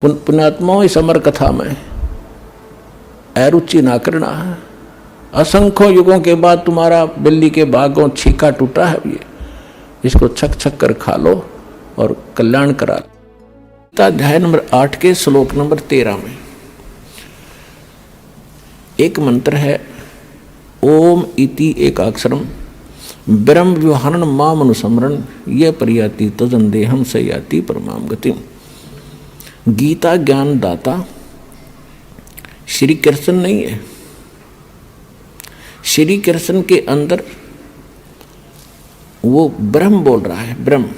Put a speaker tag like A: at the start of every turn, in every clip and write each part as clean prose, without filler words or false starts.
A: पुण्यात्माओं, इस अमर कथा में अरुचि ना करना है। असंख्यों युगों के बाद तुम्हारा बिल्ली के भागों छीका टूटा है, ये इसको छक छक कर खा लो और कल्याण करा लो। अध्याय नंबर 8 के श्लोक नंबर 13 में एक मंत्र है, ओम इति एक अक्षरम ब्रह्म व्यवहारण माम अनुसमरण ये परियाति तजन देहम से याति परमाम गतिम। गीता ज्ञान दाता श्री कृष्ण नहीं है। श्री कृष्ण के अंदर वो ब्रह्म बोल रहा है, ब्रह्म।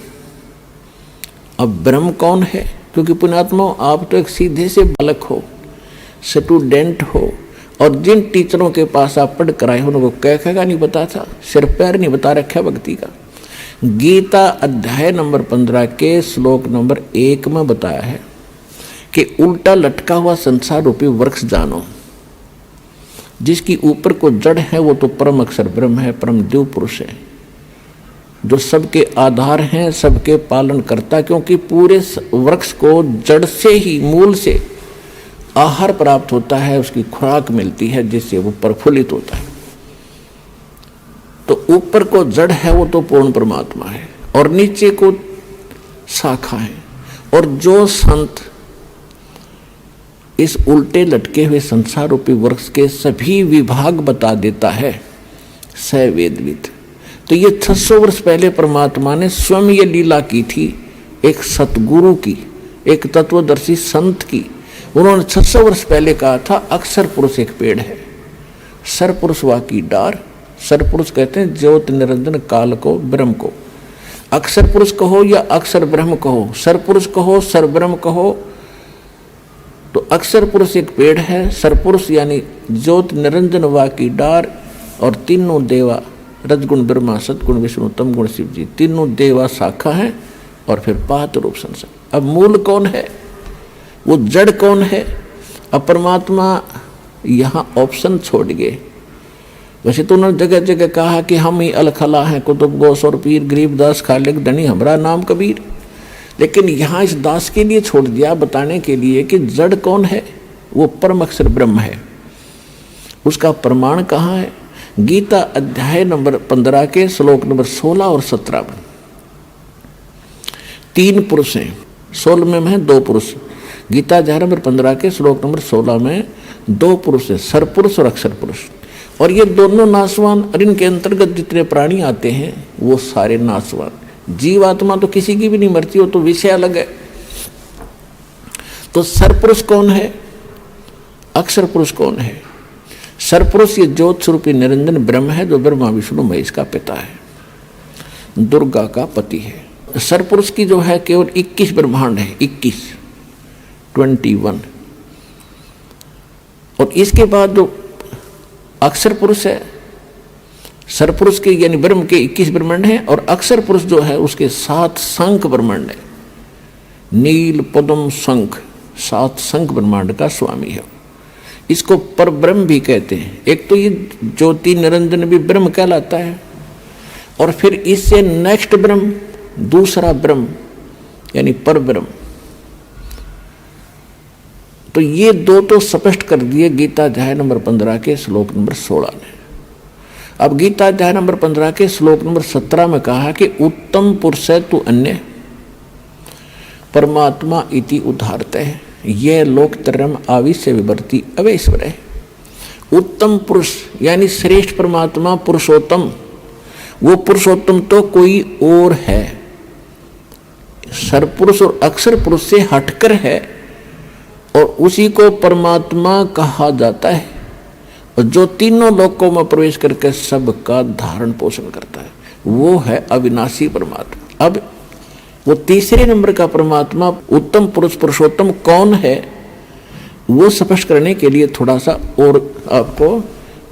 A: अब ब्रह्म कौन है? क्योंकि पुण्यात्माओं, आप तो एक सीधे से बालक हो, स्टूडेंट हो, और जिन टीचरों के पास आप पढ़ कर आए हो उनको कह नहीं बता था, सिर पैर नहीं बता रखा भक्ति का। गीता अध्याय नंबर 15 के श्लोक नंबर 1 में बताया है कि उल्टा लटका हुआ संसार रूपी वृक्ष जानो, जिसकी ऊपर को जड़ है वो तो परम अक्षर ब्रह्म है, परम देव पुरुष है, जो सबके आधार हैं, सबके पालन करता। क्योंकि पूरे वृक्ष को जड़ से ही, मूल से आहार प्राप्त होता है, उसकी खुराक मिलती है, जिससे वो प्रफुल्लित होता है। तो ऊपर को जड़ है वो तो पूर्ण परमात्मा है, और नीचे को शाखा है। और जो संत इस उल्टे लटके हुए संसार रूपी वृक्ष के सभी विभाग बता देता है, स वेदविद। तो ये 600 वर्ष पहले परमात्मा ने स्वयं ये लीला की थी, एक सतगुरु की, एक तत्वदर्शी संत की। उन्होंने 600 वर्ष पहले कहा था, अक्षर पुरुष एक पेड़ है, सर पुरुष वा की डार। सर पुरुष कहते हैं ज्योत निरंजन काल को, ब्रह्म को। अक्षर पुरुष कहो या अक्षर ब्रह्म कहो, सर पुरुष कहो, सर ब्रह्म कहो, तो अक्षर पुरुष एक पेड़ है, सरपुरुष यानी ज्योत निरंजन वा की डार, और तीनों देवा, रजगुण ब्रह्मा, सतगुण विष्णु, तम गुण शिव जी, तीनों देवा शाखा है, और फिर पात रूप संसार। अब मूल कौन है? वो जड़ कौन है? अब परमात्मा यहाँ ऑप्शन छोड़ गए। वैसे तो उन्होंने जगह जगह कहा कि हम ही अलखला हैं, कुतुब गोस और पीर, गरीबदास खालिक धनी हमारा नाम कबीर। लेकिन यहाँ इस दास के लिए छोड़ दिया, बताने के लिए कि जड़ कौन है? वो परम अक्षर ब्रह्म है। उसका प्रमाण कहाँ है? गीता अध्याय नंबर 15 के श्लोक नंबर 16 और 17 में 3 पुरुष हैं, 16 में 2 पुरुष। गीता अध्याय नंबर 15 के श्लोक नंबर 16 में 2 पुरुष है, सरपुरुष और अक्षर पुरुष। और ये दोनों नाशवान, और इनके अंतर्गत जितने प्राणी आते हैं वो सारे नाशवान। जीवात्मा तो किसी की भी नहीं मरती, हो तो विषय अलग है। तो सरपुरुष कौन है? अक्षर पुरुष कौन है? सरपुरुष ये ज्योत स्वरूपी निरंजन ब्रह्म है, जो ब्रह्मा विष्णु महेश का पिता है, दुर्गा का पति है। सरपुरुष की जो है केवल 21 ब्रह्मांड है, 21 और इसके बाद जो अक्षर पुरुष है, सरपुरुष के यानी ब्रह्म के 21 ब्रह्मांड हैं, और अक्षर पुरुष जो है उसके 7 शंख ब्रह्मांड है। नील पद्म शंख, 7 शंख ब्रह्मांड का स्वामी है। इसको पर ब्रह्म भी कहते हैं। एक तो ये ज्योति निरंजन भी ब्रह्म कहलाता है, और फिर इससे नेक्स्ट ब्रह्म, दूसरा ब्रह्म यानी पर ब्रह्म। तो ये 2 तो स्पष्ट कर दिए गीता अध्याय नंबर 15 के श्लोक नंबर 16 ने। अब गीता अध्याय नंबर 15 के श्लोक नंबर 17 में कहा कि उत्तम पुरुष है तू अन्य परमात्मा इति उदाहरते है, यह लोकत्रयम् आविश्य विवर्ति अवेश्वर है। उत्तम पुरुष यानी श्रेष्ठ परमात्मा, पुरुषोत्तम। वो पुरुषोत्तम तो कोई और है, सरपुरुष और अक्षर पुरुष से हटकर है, और उसी को परमात्मा कहा जाता है, और जो तीनों लोकों में प्रवेश करके सबका धारण पोषण करता है, वो है अविनाशी परमात्मा। अब वो तीसरे नंबर का परमात्मा उत्तम पुरुष, पुरुषोत्तम कौन है, वो स्पष्ट करने के लिए थोड़ा सा और आपको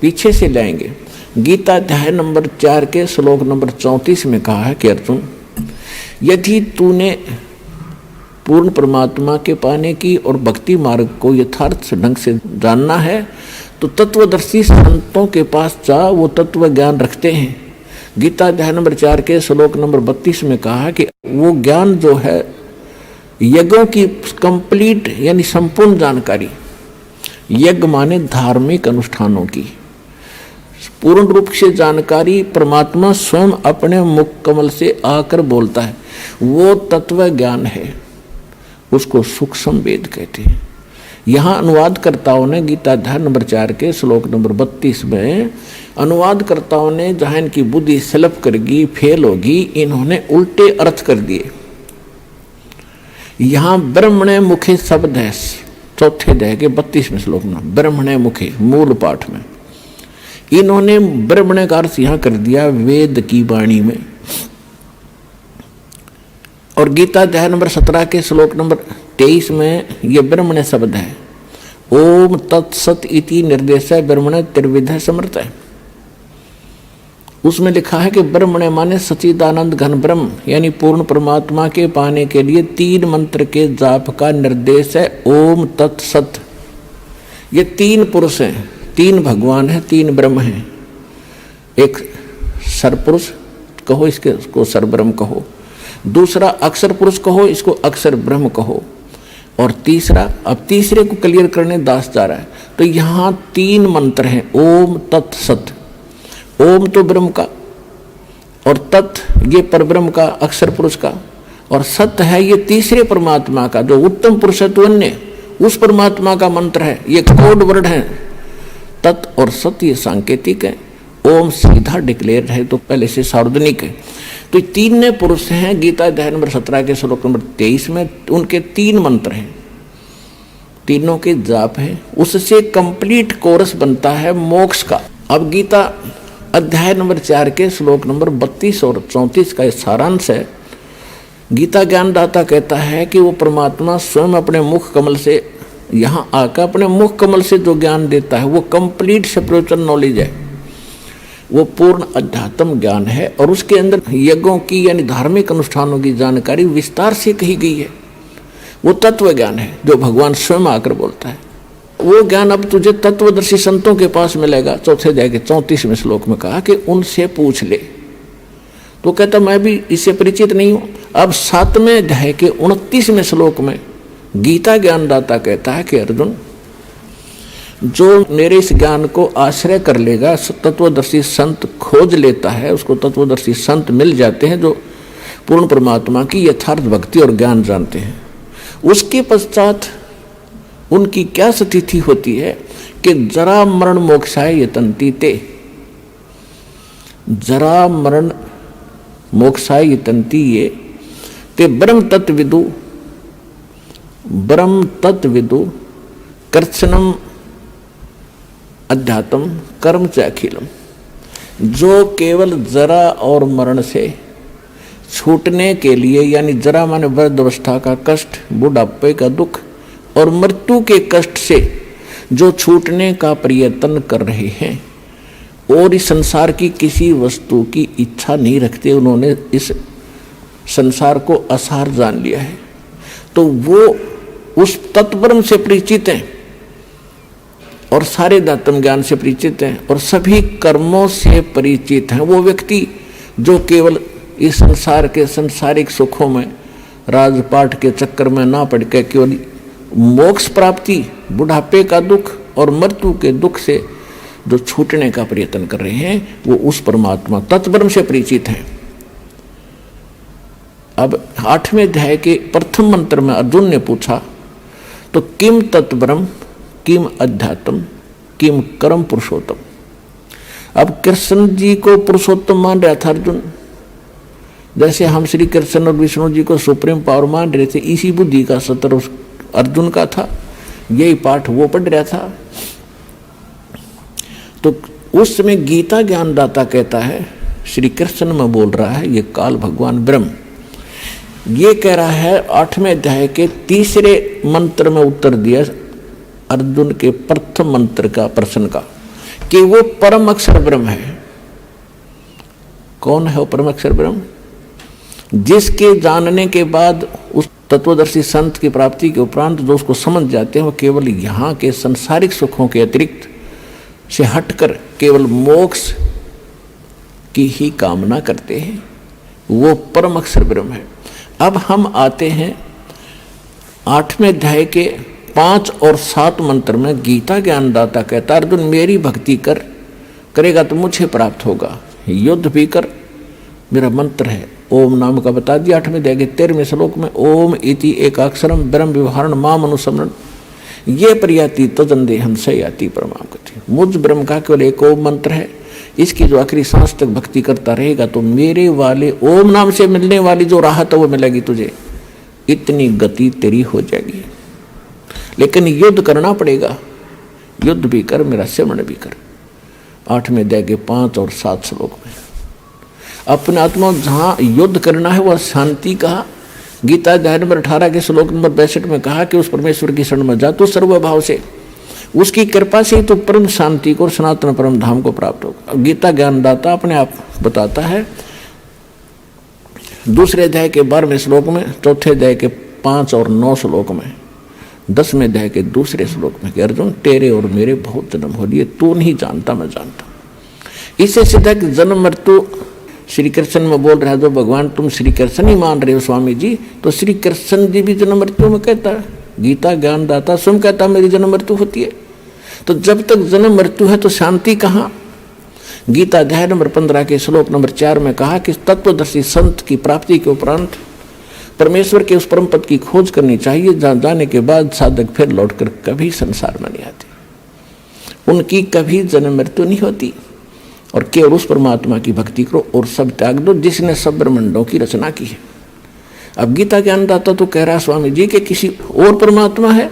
A: पीछे से लाएंगे। गीता अध्याय नंबर 4 के श्लोक नंबर 34 में कहा है कि अर्जुन, यदि तूने पूर्ण परमात्मा के पाने की और भक्ति मार्ग को यथार्थ ढंग से जानना है, तो तत्वदर्शी संतों के पास जा, वो तत्व ज्ञान रखते हैं। गीता अध्याय नंबर 4 के श्लोक नंबर 32 में कहा कि वो ज्ञान जो है यज्ञों की कंप्लीट यानी संपूर्ण जानकारी, यज्ञ माने धार्मिक अनुष्ठानों की पूर्ण रूप से जानकारी परमात्मा स्वयं अपने मुख कमल से आकर बोलता है, वो तत्व ज्ञान है, उसको सूक्ष्म वेद कहते हैं। यहाँ अनुवादकर्ताओं ने गीता अध्याय नंबर 4 के श्लोक नंबर 32 में अनुवादकर्ताओं ने जहाँ इनकी बुद्धि स्लप करगी, फेल होगी, इन्होंने उल्टे अर्थ कर दिए। यहाँ ब्रह्मणे मुखे शब्द है चौथे अध्याय के 32वें श्लोक में, ब्रह्मणे मुखे मूल पाठ में इन्होंने ब्रह्मणे का अर्थ यहाँ कर दिया वेद की वाणी में। और गीता अध्याय नंबर 17 के श्लोक नंबर 23 में ये ब्रह्मणे शब्द है, ओम तत्सत इति निर्देश ब्रह्मणे त्रिविध समर्थ है। उसमें लिखा है कि ब्रह्मणे माने सच्चिदानंद घन ब्रह्म यानी पूर्ण परमात्मा के पाने के लिए 3 मंत्र के जाप का निर्देश है, ओम तत्सत। ये 3 पुरुष हैं, 3 भगवान हैं, 3 ब्रह्म हैं। एक सरपुरुष कहो, इसको सरब्रह्म कहो, दूसरा अक्षर पुरुष कहो, इसको अक्षर ब्रह्म कहो, और तीसरा, अब तीसरे को क्लियर करने दास जा रहा है। तो यहाँ 3 मंत्र हैं, ओम तत्सत। ओम तो ब्रह्म का, और तत् ये परब्रह्म का, अक्षर पुरुष का, और सत है ये तीसरे परमात्मा का जो उत्तम पुरुषत्वन्य उस परमात्मा का मंत्र है। ये कोड वर्ड है, तत् और सत ये सांकेतिक है, ओम सीधा डिक्लेयर है तो पहले से सार्वजनिक है। तो 3 पुरुष हैं। गीता अध्याय नंबर 17 के श्लोक नंबर 23 में उनके 3 मंत्र हैं, तीनों के जाप हैं, उससे कंप्लीट कोर्स बनता है मोक्ष का। अब गीता अध्याय नंबर 4 के श्लोक नंबर 32 और 34 का सारांश है। गीता ज्ञानदाता कहता है कि वो परमात्मा स्वयं अपने मुख कमल से यहाँ आकर अपने मुख कमल से जो ज्ञान देता है वो कंप्लीट स्पिरिचुअल नॉलेज है, वो पूर्ण अध्यात्म ज्ञान है। और उसके अंदर यज्ञों की यानी धार्मिक अनुष्ठानों की जानकारी विस्तार से कही गई है। वो तत्व ज्ञान है जो भगवान स्वयं आकर बोलता है। वो ज्ञान अब तुझे तत्वदर्शी संतों के पास मिलेगा। चौथे अध्याय के 34वें श्लोक में कहा कि उनसे पूछ ले। तो कहता मैं भी इससे परिचित नहीं हूं। अब 7वें अध्याय के 29वें श्लोक में गीता ज्ञानदाता कहता है कि अर्जुन, जो मेरे इस ज्ञान को आश्रय कर लेगा, तत्वदर्शी संत खोज लेता है, उसको तत्वदर्शी संत मिल जाते हैं जो पूर्ण परमात्मा की यथार्थ भक्ति और ज्ञान जानते हैं। उसके पश्चात उनकी क्या स्थिति होती है कि जरा मरण मोक्षाय यतन्ति ते, जरा मरण मोक्षाय यतन्ति ये ते ब्रह्म तत्विदु कर्षणम अध्यात्म कर्म च अखिलम। जो केवल जरा और मरण से छूटने के लिए, यानी जरा माने वृद्धावस्था का कष्ट, बुढ़ापे का दुख और मृत्यु के कष्ट से जो छूटने का प्रयत्न कर रहे हैं और इस संसार की किसी वस्तु की इच्छा नहीं रखते, उन्होंने इस संसार को असार जान लिया है, तो वो उस तत्ब्रह्म से परिचित हैं और सारे दातम ज्ञान से परिचित हैं और सभी कर्मों से परिचित हैं। वो व्यक्ति जो केवल इस संसार के संसारिक सुखों में राजपाट के चक्कर में ना पड़ के केवल मोक्ष प्राप्ति, बुढ़ापे का दुख और मृत्यु के दुख से जो छूटने का प्रयत्न कर रहे हैं, वो उस परमात्मा तत्ब्रह्म से परिचित हैं। अब 8वें अध्याय के प्रथम मंत्र में अर्जुन ने पूछा, तो किम तत्ब्रह्म किम अध्यात्म किम कर्म पुरुषोत्तम। अब कृष्ण जी को पुरुषोत्तम मान रहा था अर्जुन, जैसे हम श्री कृष्ण और विष्णु जी को सुप्रीम पावर मान रहे थे, इसी बुद्धि का सत्र अर्जुन का था। यही पाठ वो पढ़ रहा था। तो उस समय गीता ज्ञानदाता कहता है, श्री कृष्ण में बोल रहा है, ये काल भगवान ब्रह्म ये कह रहा है 8वें अध्याय के 3 मंत्र में उत्तर दिया अर्जुन के प्रथम मंत्र का प्रश्न का, कि वो परम अक्षर ब्रह्म है। कौन है वो परम अक्षर ब्रह्म? जिसके जानने के बाद उस तत्वदर्शी संत की प्राप्ति के उपरांत जो उसको समझ जाते हैं, वो केवल यहाँ के संसारिक सुखों के अतिरिक्त से हटकर केवल मोक्ष की ही कामना करते हैं, वो परम अक्षर ब्रह्म है। अब हम आते हैं 8वें अध्याय के 5 और 7 मंत्र में गीता ज्ञानदाता कहता है अर्जुन मेरी भक्ति करेगा तो मुझे प्राप्त होगा, युद्ध भी कर, मेरा मंत्र है ओम नाम का बता दिया। 8वें अध्याय के 13वें श्लोक में ओम इति एकाक्षरम ब्रह्म व्यवहारण माम अनुसमरण ये प्रयाति तजंदे हमसे याति परमाम गति। मुझ ब्रह्म का केवल एक ओम मंत्र है, इसकी जो आखिरी सांस तक भक्ति करता रहेगा तो मेरे वाले ओम नाम से मिलने वाली जो राहत है वो मिलेगी तुझे, इतनी गति तेरी हो जाएगी। लेकिन युद्ध करना पड़ेगा, युद्ध भी कर, मेरा सिमरण भी कर। 8वें अध्याय के 5 और 7 श्लोक में अपने आत्मा जहाँ युद्ध करना है वह शांति कहा। गीता अध्याय नंबर 18 के श्लोक नंबर 62 में कहा कि उस परमेश्वर की शरण में जा तो सर्वभाव से, उसकी कृपा से तो परम शांति को और सनातन परम धाम को प्राप्त होगा। गीता ज्ञानदाता अपने आप बताता है 2 अध्याय के 12वें श्लोक में, 4 अध्याय के 5 और 9 श्लोक में, 10वें अध्याय के 2 श्लोक में कि अर्जुन तेरे और मेरे बहुत जन्म हो लिए, तू नहीं जानता मैं जानता। इससे सीधा कि जन्म मृत्यु श्री कृष्ण में बोल रहा है जो भगवान तुम श्री कृष्ण ही मान रहे हो स्वामी जी, तो श्री कृष्ण जी भी जन्म मृत्यु में कहता है। गीता ज्ञानदाता स्वयं कहता है मेरी जन्म मृत्यु होती है। तो जब तक जन्म मृत्यु है तो शांति कहाँ। गीता अध्याय नंबर 15 के श्लोक नंबर 4 में कहा कि तत्वदर्शी संत की प्राप्ति के उपरांत परमेश्वर के उस परम पद की खोज करनी चाहिए जहाँ जाने के बाद साधक फिर लौटकर कभी संसार में नहीं आते, उनकी कभी जन्म मृत्यु नहीं होती और केवल उस परमात्मा की भक्ति करो और सब त्याग दो जिसने सब ब्रह्मांडों की रचना की है। अब गीता ज्ञानदाता तो कह रहा स्वामी जी कि किसी और परमात्मा है,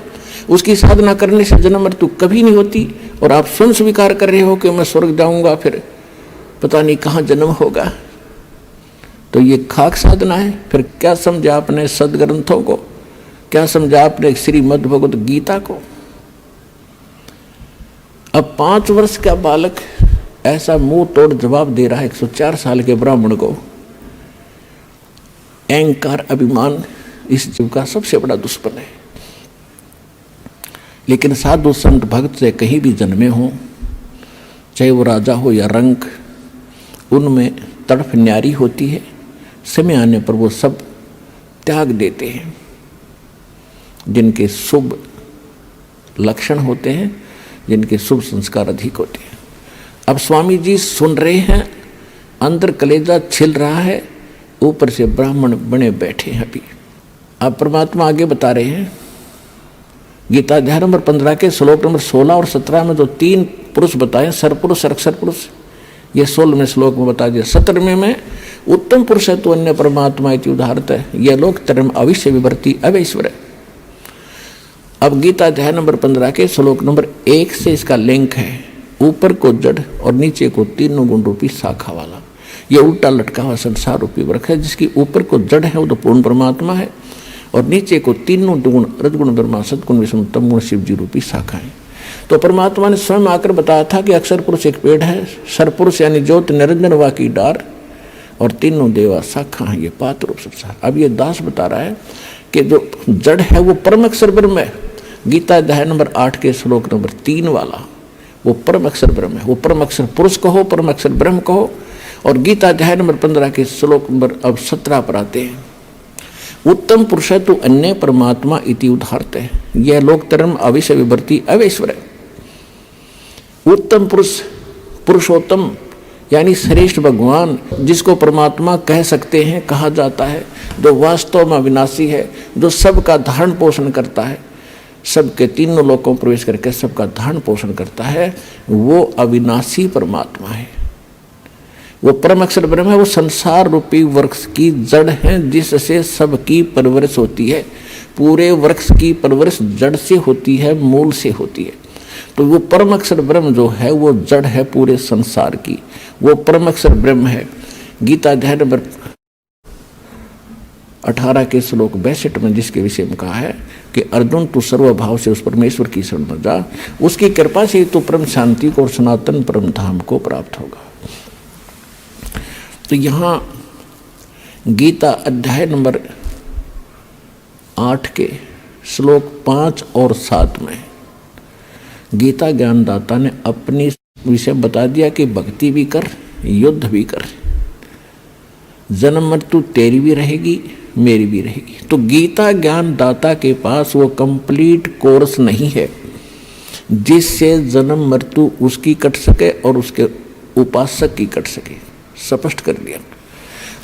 A: उसकी साधना करने से जन्म मृत्यु कभी नहीं होती, और आप स्वयं स्वीकार कर रहे हो कि मैं स्वर्ग जाऊंगा फिर पता नहीं कहाँ जन्म होगा, तो ये खाक साधना है। फिर क्या समझा आपने सदग्रंथों को, क्या समझा आपने श्रीमद् भगवद गीता को। अब 5 वर्ष का बालक ऐसा मुंह तोड़ जवाब दे रहा है 104 साल के ब्राह्मण को। अहंकार अभिमान इस जीव का सबसे बड़ा दुश्मन है। लेकिन साधु संत भक्त से कहीं भी जन्मे हो, चाहे वो राजा हो या रंक, उनमें तड़फ न्यारी होती है। समय आने पर वो सब त्याग देते हैं जिनके शुभ लक्षण होते हैं, जिनके शुभ संस्कार अधिक होते हैं। अब स्वामी जी सुन रहे हैं, अंदर कलेजा छिल रहा है, ऊपर से ब्राह्मण बने बैठे हैं। अभी अब परमात्मा आगे बता रहे हैं गीता अध्याय नंबर 15 के श्लोक नंबर 16 और 17 में जो 3 पुरुष बताए, सरपुरुष अक्षर पुरुष, ये 16वें श्लोक में बता दिया। 17वें में उत्तम पुरुष है तो अन्य परमात्मा इति उदाहरत है, यह लोक धर्म अविश्य विवर्ती अवैश्वर है। अब गीता अध्याय नंबर 15 के श्लोक नंबर 1 से इसका लिंक है, ऊपर को जड़ और नीचे को तीनों गुण रूपी शाखा वाला। ये उल्टा लटका हुआ संसार रूपी वृक्ष है, जिसकी ऊपर को जड़ है वो तो पूर्ण परमात्मा है, और नीचे को तीनों गुण रजगुण ब्रह्मा सदगुण विष्णु तमगुण शिव जी रूपी शाखा है। तो परमात्मा ने स्वयं आकर बताया था कि अक्षर पुरुष एक पेड़ है, सरपुरुष यानी ज्योत निरंजन वा की डार, और तीनों देवा शाखा है, ये पात रूप संसार। अब ये दास बता रहा है कि जो जड़ है वो परम अक्षर ब्रह्म है। गीता अध्याय नंबर 8 के श्लोक नंबर 3 वाला वो परम अक्षर ब्रह्म है, वो परम अक्षर पुरुष कहो, परम अक्षर ब्रह्म कहो। और गीता अध्याय नंबर 15 के श्लोक नंबर अब 17 पर आते हैं, उत्तम पुरुष है तो अन्य परमात्मा इति उदाहरत है, यह लोक धर्म अविश्य विवर्ती अवैश्वर है। उत्तम पुरुष, पुरुषोत्तम यानी श्रेष्ठ भगवान, जिसको परमात्मा कह सकते हैं, कहा जाता है, जो वास्तव में अविनाशी है, जो सबका धारण पोषण करता है, सबके तीनों लोकों में प्रवेश करके सबका धारण पोषण करता है, वो अविनाशी परमात्मा है, वो परम अक्षर ब्रह्म है। वो संसार रूपी वृक्ष की जड़ है जिससे सबकी परवरिश होती है। पूरे वृक्ष की परवरिश जड़ से होती है, मूल से होती है। तो वो परम अक्षर ब्रह्म जो है वो जड़ है पूरे संसार की, वो परम अक्षर ब्रह्म है। गीता अध्याय नंबर 18 के श्लोक 62 में जिसके विषय में कहा है कि अर्जुन तू सर्वभाव से उस परमेश्वर की शरण में जा, उसकी कृपा से तो परम शांति को और सनातन परम धाम को प्राप्त होगा। तो यहाँ गीता अध्याय नंबर 8 के श्लोक 5 और 7 में गीता ज्ञानदाता ने अपनी विषय बता दिया कि भक्ति भी कर, युद्ध भी कर, जन्म मृत्यु तेरी भी रहेगी, मेरी भी रहेगी। तो गीता ज्ञान दाता के पास वो कंप्लीट कोर्स नहीं है जिससे जन्म मृत्यु उसकी कट सके और उसके उपासक की कट सके। स्पष्ट कर दिया।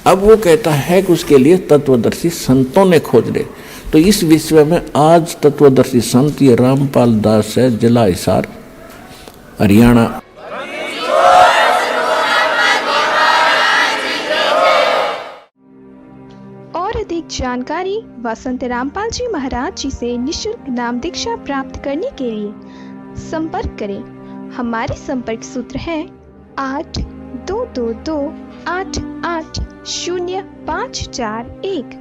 A: अब वो कहता है कि उसके लिए तत्वदर्शी संतों ने खोज ले। तो इस विषय में आज तत्वदर्शी संत ये रामपाल दास है, जिला हिसार, हरियाणा।
B: और अधिक जानकारी व संत रामपाल जी महाराज जी से निःशुल्क नाम दीक्षा प्राप्त करने के लिए संपर्क करें। हमारे संपर्क सूत्र है 8222880541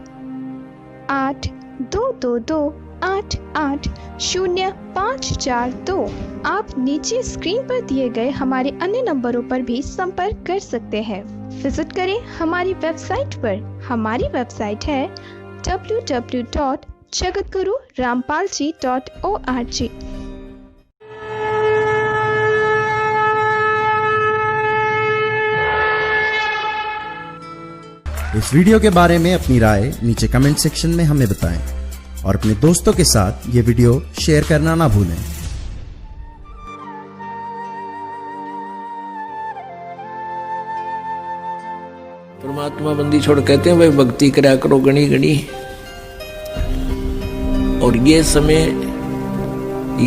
B: 8222880542। आप नीचे स्क्रीन पर दिए गए हमारे अन्य नंबरों पर भी संपर्क कर सकते हैं। विजिट करें हमारी वेबसाइट पर। हमारी वेबसाइट है www.jagatgururampalji.org।
C: इस वीडियो के बारे में अपनी राय नीचे कमेंट सेक्शन में हमें बताएं और अपने दोस्तों के साथ ये वीडियो शेयर करना ना भूलें।
A: परमात्मा बंदी छोड़ कहते हैं भाई भक्ति करा करो गणी गणी। और ये समय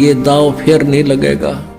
A: ये दाव फिर नहीं लगेगा।